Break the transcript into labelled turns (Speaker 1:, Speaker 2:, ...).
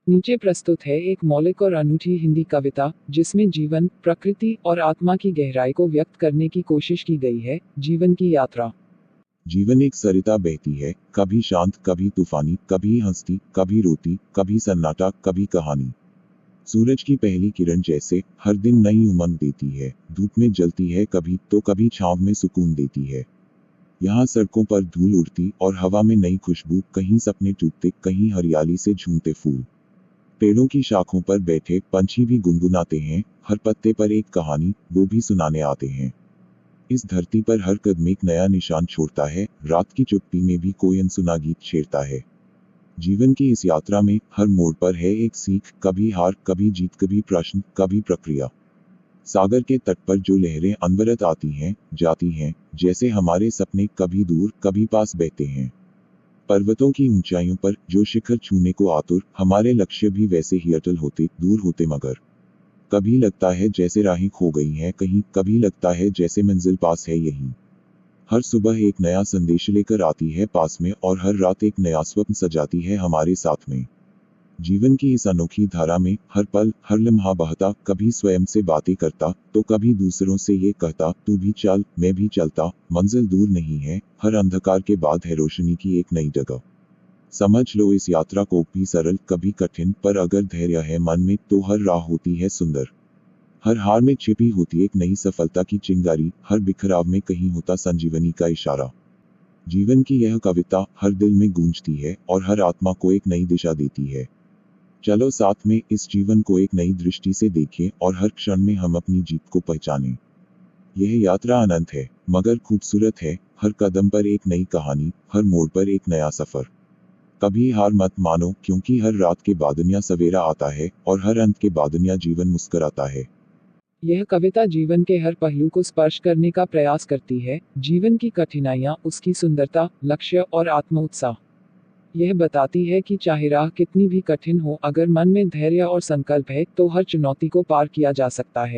Speaker 1: नीचे प्रस्तुत है एक मौलिक और अनूठी हिंदी कविता, जिसमें जीवन, प्रकृति और आत्मा की गहराई को व्यक्त करने की कोशिश की गई है। जीवन की यात्रा।
Speaker 2: जीवन एक सरिता बहती है, कभी शांत, कभी तूफानी, कभी हंसती, कभी रोती, कभी सन्नाटा, कभी कहानी। सूरज की पहली किरण जैसे हर दिन नई उमंग देती है, धूप में जलती है कभी तो कभी छांव में सुकून देती है। यहाँ सड़कों पर धूल उड़ती और हवा में नई खुशबू, कहीं सपने टूटते, कहीं हरियाली से झूमते फूल। पेड़ों की शाखों पर बैठे पंछी भी गुनगुनाते हैं, हर पत्ते पर एक कहानी, वो भी सुनाने आते हैं। इस धरती पर हर कदम एक नया निशान छोड़ता है, रात की चुप्पी में भी कोई अनसुना गीत छेड़ता है। जीवन की इस यात्रा में हर मोड़ पर है एक सीख, कभी हार, कभी जीत, कभी प्रश्न, कभी प्रक्रिया। सागर के तट पर जो लहरें अनवरत आती हैं, जाती हैं, जैसे हमारे सपने कभी दूर, कभी पास बहते हैं। पर्वतों की ऊंचाइयों पर जो शिखर छूने को आतुर, हमारे लक्ष्य भी वैसे ही अटल होते, दूर होते मगर कभी लगता है जैसे राहें खो गई हैं कहीं, कभी लगता है जैसे मंजिल पास है यहीं। हर सुबह एक नया संदेश लेकर आती है पास में, और हर रात एक नया स्वप्न सजाती है हमारे साथ में। जीवन की इस अनोखी धारा में हर पल, हर लम्हा बहता, कभी स्वयं से बातें करता, तो कभी दूसरों से ये कहता, तू भी चल, मैं भी चलता। मंजिल दूर नहीं है, हर अंधकार के बाद है रोशनी की एक नई जगह। समझ लो इस यात्रा को भी सरल, कभी कठिन, पर अगर धैर्य है मन में तो हर राह होती है सुंदर। हर हार में छिपी होती एक नई सफलता की चिंगारी, हर बिखराव में कहीं होता संजीवनी का इशारा। जीवन की यह कविता हर दिल में गूंजती है और हर आत्मा को एक नई दिशा देती है। चलो साथ में इस जीवन को एक नई दृष्टि से देखें और हर क्षण में हम अपनी जीत को पहचानें। यह यात्रा अनंत है, मगर खूबसूरत है, हर कदम पर एक नई कहानी, हर मोड़ पर एक नया सफर। कभी हार मत मानो, क्योंकि हर रात के बाद नया सवेरा आता है और हर अंत के बाद नया जीवन मुस्कुराता है।
Speaker 1: यह कविता जीवन के हर पहलू को स्पर्श करने का प्रयास करती है। जीवन की कठिनाइयाँ, उसकी सुंदरता, लक्ष्य और आत्म उत्साह। यह बताती है कि चाहे राह कितनी भी कठिन हो, अगर मन में धैर्य और संकल्प है, तो हर चुनौती को पार किया जा सकता है।